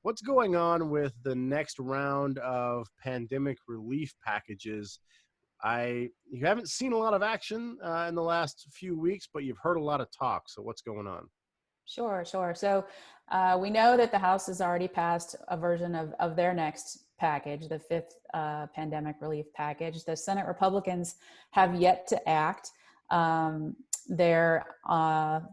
what's going on with the next round of pandemic relief packages? You haven't seen a lot of action in the last few weeks, but you've heard a lot of talk. So what's going on? Sure. So we know that the House has already passed a version of their next package, the fifth pandemic relief package. The Senate Republicans have yet to act. Their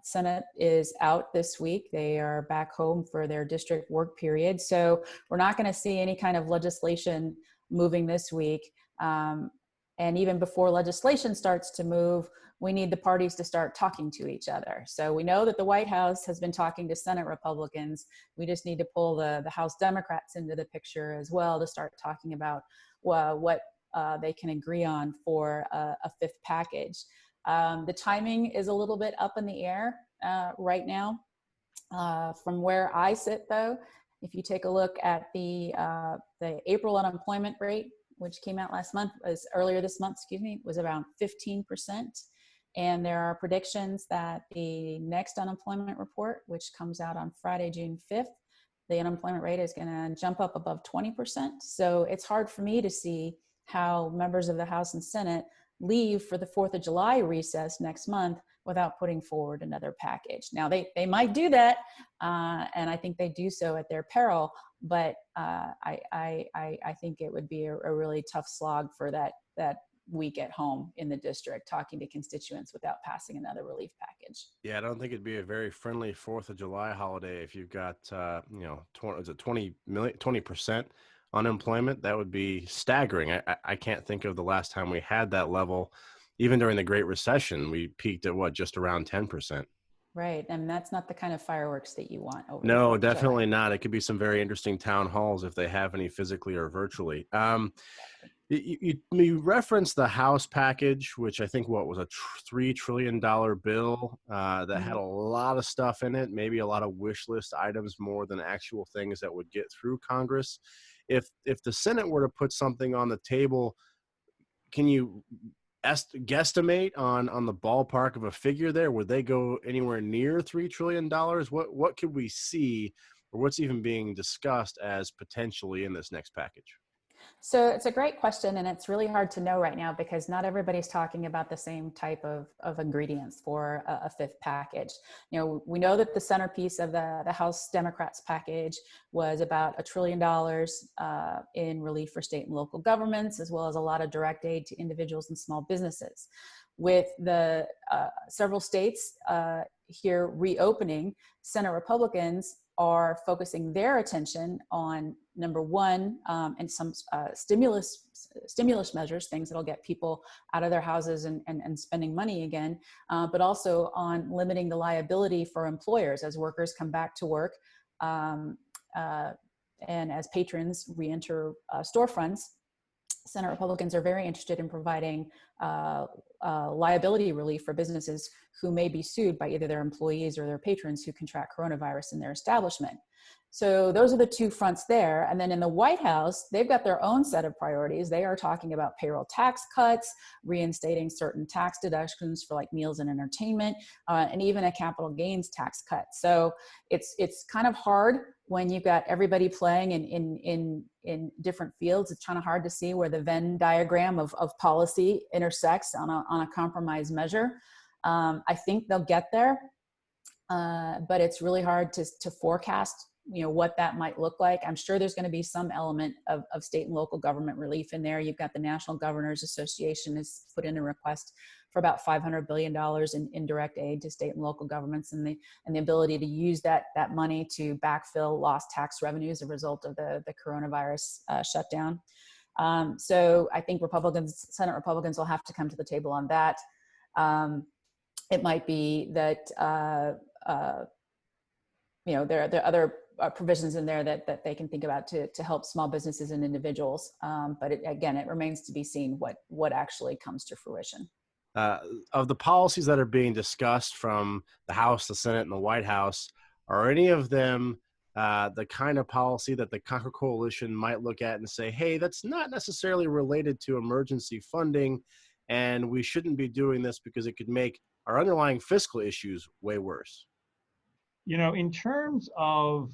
Senate is out this week. They are back home for their district work period. So we're not going to see any kind of legislation moving this week. And even before legislation starts to move, we need the parties to start talking to each other. So we know that the White House has been talking to Senate Republicans. We just need to pull the House Democrats into the picture as well to start talking about what they can agree on for a fifth package. The timing is a little bit up in the air right now. From where I sit, though, if you take a look at the April unemployment rate, which came out earlier this month, was around 15%. And there are predictions that the next unemployment report, which comes out on Friday, June 5th, the unemployment rate is going to jump up above 20%. So it's hard for me to see how members of the House and Senate leave for the 4th of July recess next month without putting forward another package. Now, they might do that, and I think they do so at their peril, but I think it would be a really tough slog for that week at home in the district, talking to constituents without passing another relief package. Yeah, I don't think it'd be a very friendly 4th of July holiday if you've got 20% unemployment. That would be staggering. I can't think of the last time we had that level. Even during the Great Recession, we peaked at just around 10%. Right, and that's not the kind of fireworks that you want over. No, definitely not. It could be some very interesting town halls if they have any physically or virtually. You referenced the House package, which I think was a $3 trillion bill that had a lot of stuff in it, maybe a lot of wish list items more than actual things that would get through Congress. If the Senate were to put something on the table, can you guesstimate on the ballpark of a figure there? Would they go anywhere near $3 trillion? What could we see, or what's even being discussed as potentially in this next package? So it's a great question, and it's really hard to know right now because not everybody's talking about the same type of ingredients for a fifth package. We know that the centerpiece of the House Democrats package was about $1 trillion in relief for state and local governments, as well as a lot of direct aid to individuals and small businesses. With the several states here reopening, Senate Republicans are focusing their attention on number one, and some stimulus measures, things that'll get people out of their houses and spending money again, but also on limiting the liability for employers as workers come back to work and as patrons re-enter storefronts. Senate Republicans are very interested in providing liability relief for businesses who may be sued by either their employees or their patrons who contract coronavirus in their establishment. So those are the two fronts there. And then in the White House, they've got their own set of priorities. They are talking about payroll tax cuts, reinstating certain tax deductions for like meals and entertainment, and even a capital gains tax cut. So it's kind of hard when you've got everybody playing in different fields. It's kind of hard to see where the Venn diagram of policy intersects on a compromise measure. I think they'll get there, but it's really hard to forecast what that might look like. I'm sure there's going to be some element of state and local government relief in there. You've got the National Governors Association has put in a request for about $500 billion in indirect aid to state and local governments, and the ability to use that money to backfill lost tax revenue as a result of the coronavirus shutdown. So I think Senate Republicans will have to come to the table on that. It might be that there are other provisions in there that they can think about to help small businesses and individuals. But it remains to be seen what actually comes to fruition. Of the policies that are being discussed from the House, the Senate, and the White House, are any of them the kind of policy that the Concord Coalition might look at and say, hey, that's not necessarily related to emergency funding, and we shouldn't be doing this because it could make our underlying fiscal issues way worse? In terms of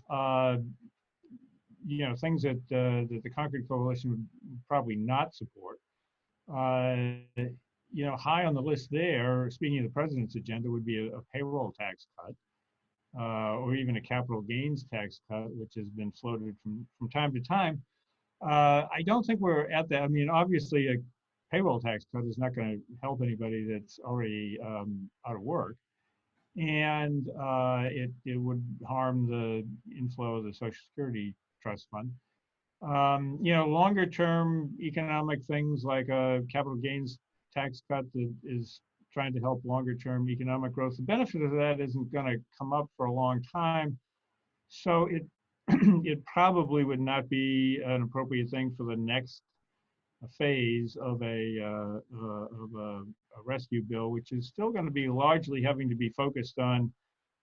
things that that the Concord Coalition would probably not support. High on the list there, speaking of the president's agenda, would be a payroll tax cut, or even a capital gains tax cut, which has been floated from time to time. I don't think we're at that. I mean, obviously, a payroll tax cut is not going to help anybody that's already out of work, and it would harm the inflow of the Social Security Trust Fund. Longer term economic things like a capital gains tax cut that is trying to help longer term economic growth. The benefit of that isn't going to come up for a long time. So it it probably would not be an appropriate thing for the next phase of a rescue bill, which is still going to be largely having to be focused on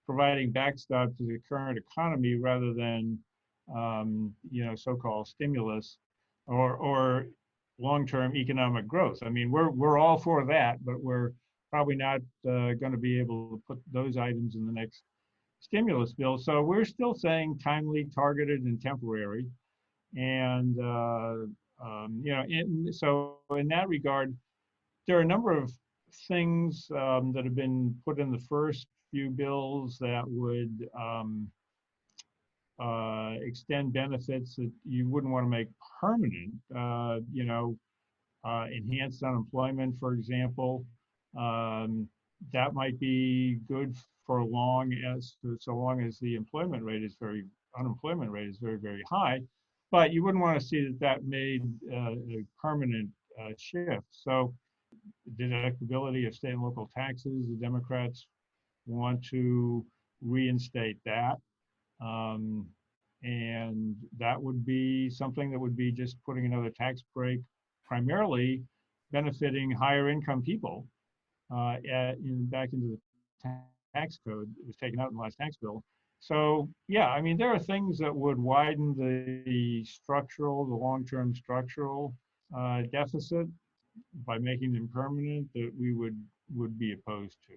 providing backstop to the current economy rather than so-called stimulus or long-term economic growth. I mean, we're all for that, but we're probably not going to be able to put those items in the next stimulus bill. So we're still saying timely, targeted, and temporary. And so in that regard, there are a number of things that have been put in the first few bills that would extend benefits that you wouldn't want to make permanent. Enhanced unemployment, for example, that might be good for so long as the unemployment rate is very, very high. But you wouldn't want to see that made a permanent shift. So deductibility of state and local taxes, the Democrats want to reinstate that. And that would be something that would be just putting another tax break, primarily benefiting higher income people back into the tax code. It was taken out in the last tax bill. So yeah, I mean, there are things that would widen the long-term structural deficit by making them permanent that we would be opposed to.